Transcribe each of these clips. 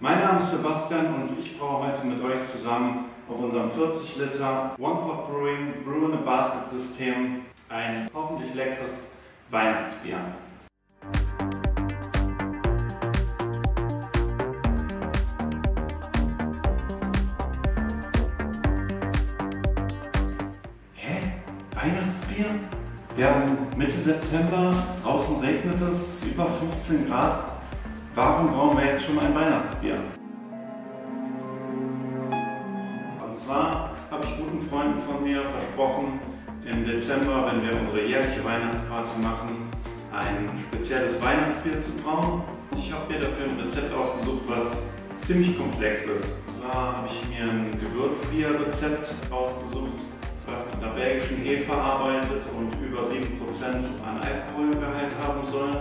Mein Name ist Sebastian und ich brauche heute mit euch zusammen auf unserem 40 Liter One Pot Brewing Brew in a Basket System ein hoffentlich leckeres Weihnachtsbier. Weihnachtsbier? Wir haben Mitte September, draußen regnet es, über 15 Grad. Warum brauchen wir jetzt schon ein Weihnachtsbier? Und zwar habe ich guten Freunden von mir versprochen, im Dezember, wenn wir unsere jährliche Weihnachtsparty machen, ein spezielles Weihnachtsbier zu brauen. Ich habe mir dafür ein Rezept ausgesucht, was ziemlich komplex ist. Und zwar habe ich mir ein Gewürzbier-Rezept ausgesucht, was mit einer belgischen Hefe arbeitet und über 7% an Alkoholgehalt haben soll.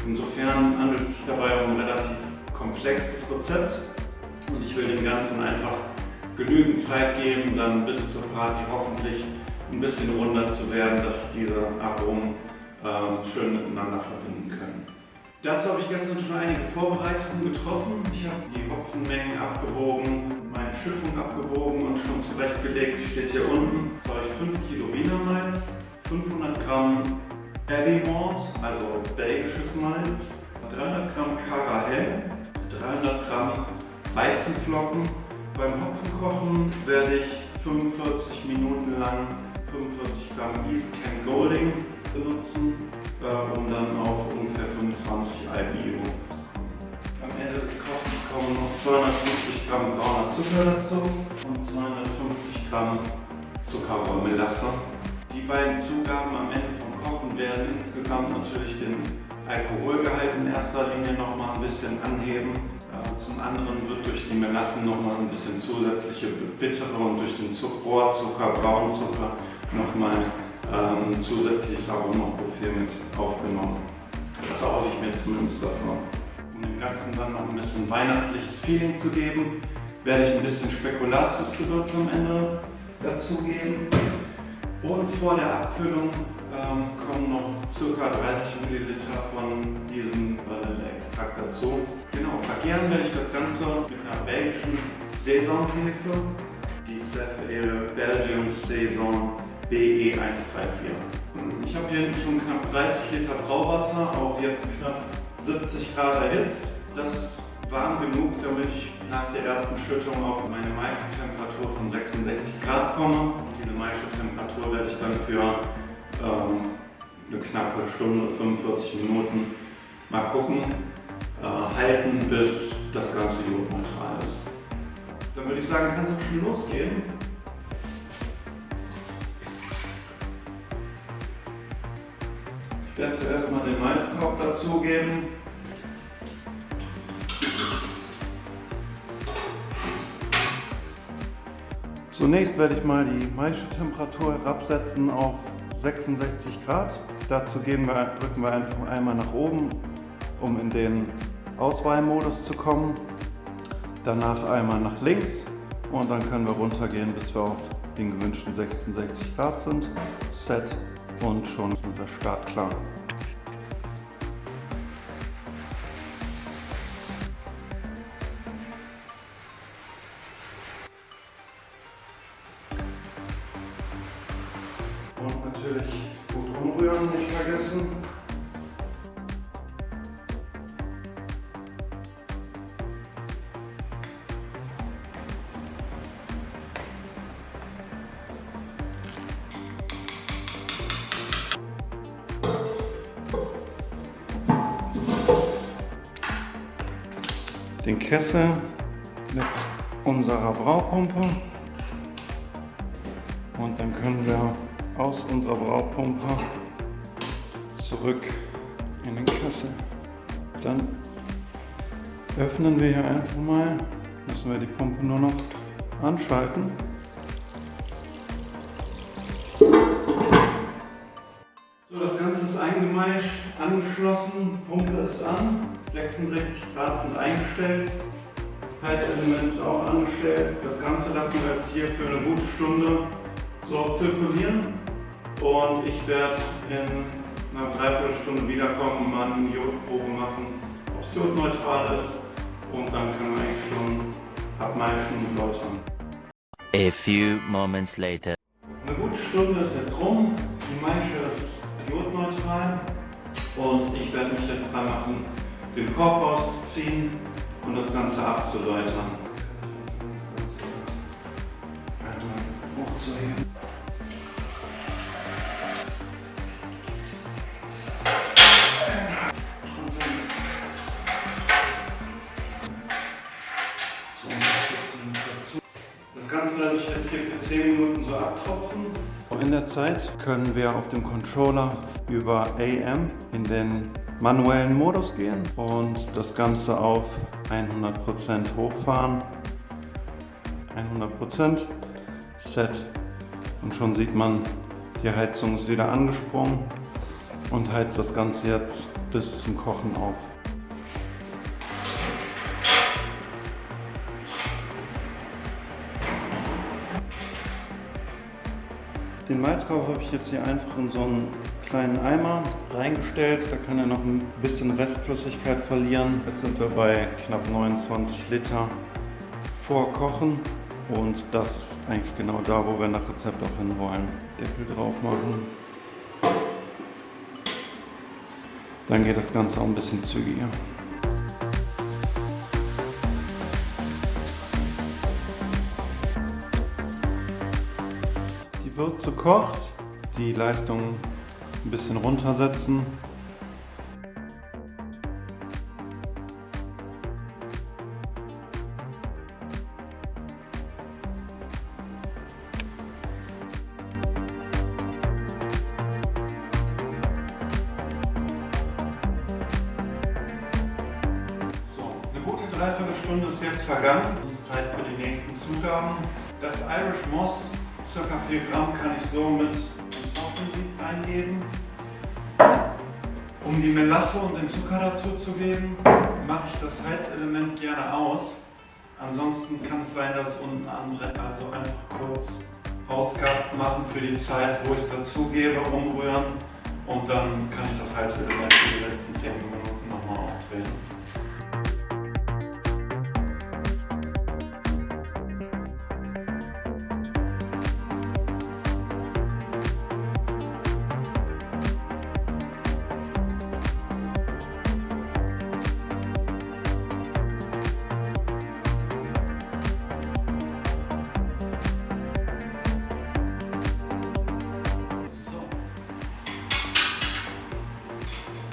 Insofern handelt es sich dabei um ein relativ komplexes Rezept und ich will dem Ganzen einfach genügend Zeit geben, dann bis zur Party hoffentlich ein bisschen runder zu werden, dass sich diese Aromen schön miteinander verbinden können. Dazu habe ich gestern schon einige Vorbereitungen getroffen. Ich habe die Hopfenmengen abgewogen, meine Schüttung abgewogen und schon zurechtgelegt. Steht hier unten. Jetzt habe ich 5 Kilo Wiener Malz, 500 Gramm Abbey Malt, also belgisches Malz, 300 Gramm Cara Hell, 300 Gramm Weizenflocken. Beim Hopfenkochen werde ich 45 Minuten lang 45 Gramm East Kent Golding benutzen, um dann auf ungefähr 25 IBU. Am Ende des Kochens kommen noch 250 Gramm brauner Zucker dazu und 250 Gramm Zuckerrohrmelasse. Die beiden Zugaben am Ende vom Kochen werden insgesamt natürlich den Alkoholgehalt in erster Linie nochmal ein bisschen anheben. Zum anderen wird durch die Melassen nochmal ein bisschen zusätzliche bittere und durch den Rohrzucker, Braunzucker nochmal zusätzliches Aromaprofil mit aufgenommen. Das erhoffe ich mir zumindest davon. Um dem Ganzen dann noch ein bisschen weihnachtliches Feeling zu geben, werde ich ein bisschen Spekulatiusgewürz am Ende dazugeben. Und vor der Abfüllung kommen noch ca. 30 ml von diesem Vanilleextrakt dazu. Genau, vergären werde ich das Ganze mit einer belgischen Saisonhefe, die Seffe Belgian Saison BE134. Ich habe hier schon knapp 30 Liter Brauwasser auf jetzt knapp 70 Grad erhitzt. Das ist warm genug, damit ich nach der ersten Schüttung auf meine Maischetemperatur von 66 Grad komme. Diese Maischetemperatur werde ich dann für eine knappe Stunde, 45 Minuten mal gucken, halten, bis das Ganze jodneutral ist. Dann würde ich sagen, kann es auch schon losgehen. Ich werde zuerst mal den Malzkorb dazugeben. Zunächst werde ich mal die Maischetemperatur herabsetzen auf 66 Grad. Dazu drücken wir einfach einmal nach oben, um in den Auswahlmodus zu kommen. Danach einmal nach links und dann können wir runtergehen, bis wir auf den gewünschten 66 Grad sind. Set und schon sind wir startklar. Und natürlich gut umrühren, nicht vergessen. Den Kessel mit unserer Braupumpe und dann können wir aus unserer Braupumpe zurück in den Kessel. Dann öffnen wir hier einfach mal, müssen wir die Pumpe nur noch anschalten. So, das Ganze ist eingemeischt, angeschlossen, Pumpe ist an, 66 Grad sind eingestellt, Heizelement ist auch angestellt. Das Ganze lassen wir jetzt hier für eine gute Stunde so zirkulieren und ich werde in einer Dreiviertelstunde wiederkommen und mal eine Jodprobe machen, ob es jodneutral ist und dann können wir eigentlich schon abmeischen und läutern. A few moments later. Eine gute Stunde ist jetzt rum, die Maische ist iodneutral und ich werde mich jetzt dran machen, den Korb rauszuziehen und das Ganze abzuläutern. Hochzuheben. Das Ganze lasse ich jetzt hier für 10 Minuten so abtropfen. In der Zeit können wir auf dem Controller über AM in den manuellen Modus gehen und das Ganze auf 100% hochfahren. 100% Set. Und schon sieht man, die Heizung ist wieder angesprungen und heizt das Ganze jetzt bis zum Kochen auf. Den Malzkorb habe ich jetzt hier einfach in so einen kleinen Eimer reingestellt. Da kann er noch ein bisschen Restflüssigkeit verlieren. Jetzt sind wir bei knapp 29 Liter vor Kochen. Und das ist eigentlich genau da, wo wir nach Rezept auch hin wollen. Deckel drauf machen. Dann geht das Ganze auch ein bisschen zügiger. Die Würze kocht, die Leistung ein bisschen runtersetzen. Eine gute Dreiviertelstunde ist jetzt vergangen. Es ist Zeit für die nächsten Zugaben. Das Irish Moss, ca. 4 Gramm, kann ich so mit ins Offensiv reingeben. Um die Melasse und den Zucker dazu zu geben, mache ich das Heizelement gerne aus. Ansonsten kann es sein, dass es unten anbrennt. Also einfach kurz ausgabt machen für die Zeit, wo ich es dazugebe, umrühren und dann kann ich das Heizelement für die letzten 10 Minuten nochmal aufdrehen.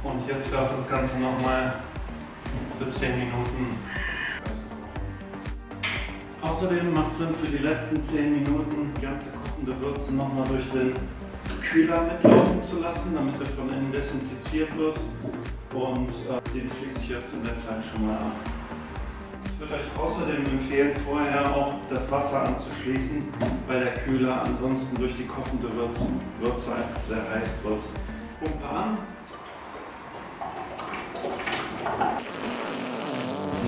Und jetzt darf das Ganze nochmal für 10 Minuten. Außerdem macht es Sinn, für die letzten 10 Minuten die ganze kochende Würze nochmal durch den Kühler mitlaufen zu lassen, damit er von innen desinfiziert wird. Und den schließe ich jetzt in der Zeit schon mal ab. Ich würde euch außerdem empfehlen, vorher auch das Wasser anzuschließen, weil der Kühler ansonsten durch die kochende Würze einfach sehr heiß wird. Pumpe an.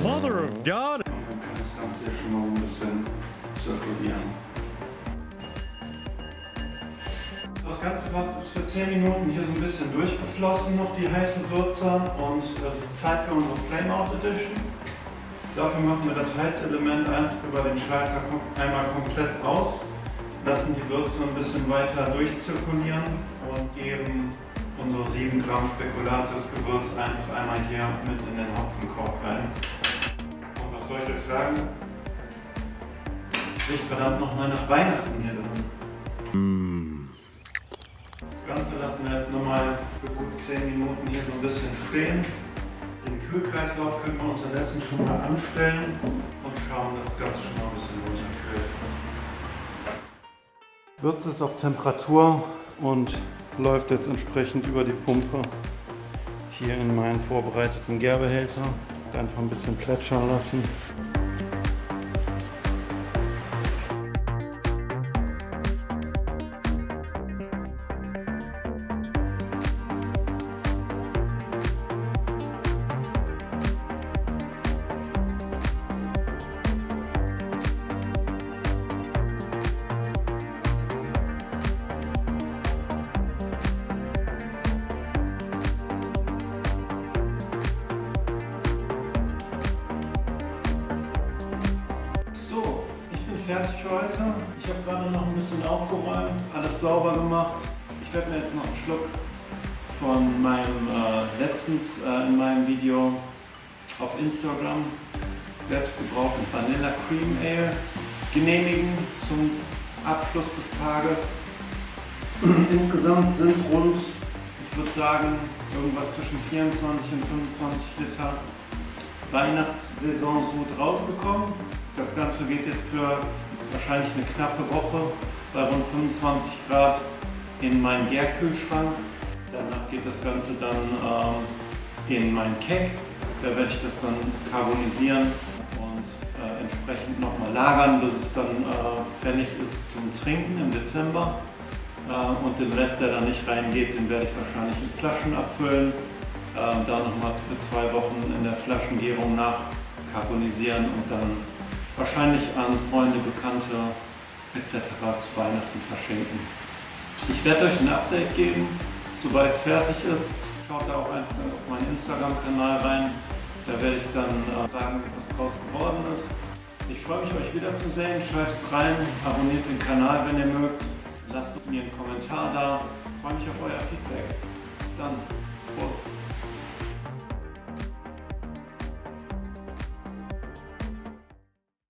Mother of God! Und dann kann das Ganze hier schon mal ein bisschen zirkulieren. Das ganze Bad ist für 10 Minuten hier so ein bisschen durchgeflossen, noch die heiße Würze, und es ist Zeit für unsere Flameout Edition. Dafür machen wir das Heizelement einfach über den Schalter einmal komplett aus, lassen die Würze ein bisschen weiter durchzirkulieren und geben unsere 7 Gramm Spekulatius-Gewürz einfach einmal hier mit in den Hopfenkorb rein. Und was soll ich euch sagen? Es riecht verdammt nochmal nach Weihnachten hier drin. Das Ganze lassen wir jetzt nochmal für gut 10 Minuten hier so ein bisschen stehen. Den Kühlkreislauf können wir unterdessen schon mal anstellen und schauen, dass das Ganze schon mal ein bisschen runterkühlt. Würze ist auf Temperatur und läuft jetzt entsprechend über die Pumpe hier in meinen vorbereiteten Gärbehälter. Einfach ein bisschen plätschern lassen. fertig für heute. Ich habe gerade noch ein bisschen aufgeräumt, alles sauber gemacht. Ich werde mir jetzt noch einen Schluck von meinem letztens in meinem Video auf Instagram selbstgebrauten Vanilla Cream Ale genehmigen zum Abschluss des Tages. Insgesamt sind rund, ich würde sagen, irgendwas zwischen 24 und 25 Liter Weihnachtssaison-Sud rausgekommen. Das Ganze geht jetzt für wahrscheinlich eine knappe Woche bei rund 25 Grad in meinen Gärkühlschrank. Danach geht das Ganze dann in meinen Keg. Da werde ich das dann carbonisieren und entsprechend nochmal lagern, bis es dann fällig ist zum Trinken im Dezember. Und den Rest, der da nicht reingeht, den werde ich wahrscheinlich in Flaschen abfüllen. Da nochmal für 2 Wochen in der Flaschengärung nachkarbonisieren und dann wahrscheinlich an Freunde, Bekannte etc. zu Weihnachten verschenken. Ich werde euch ein Update geben, sobald es fertig ist. Schaut da auch einfach auf meinen Instagram-Kanal rein. Da werde ich dann sagen, was draus geworden ist. Ich freue mich, euch wiederzusehen. Schaltet rein, abonniert den Kanal, wenn ihr mögt. Lasst mir einen Kommentar da. Ich freue mich auf euer Feedback. Bis dann. Prost.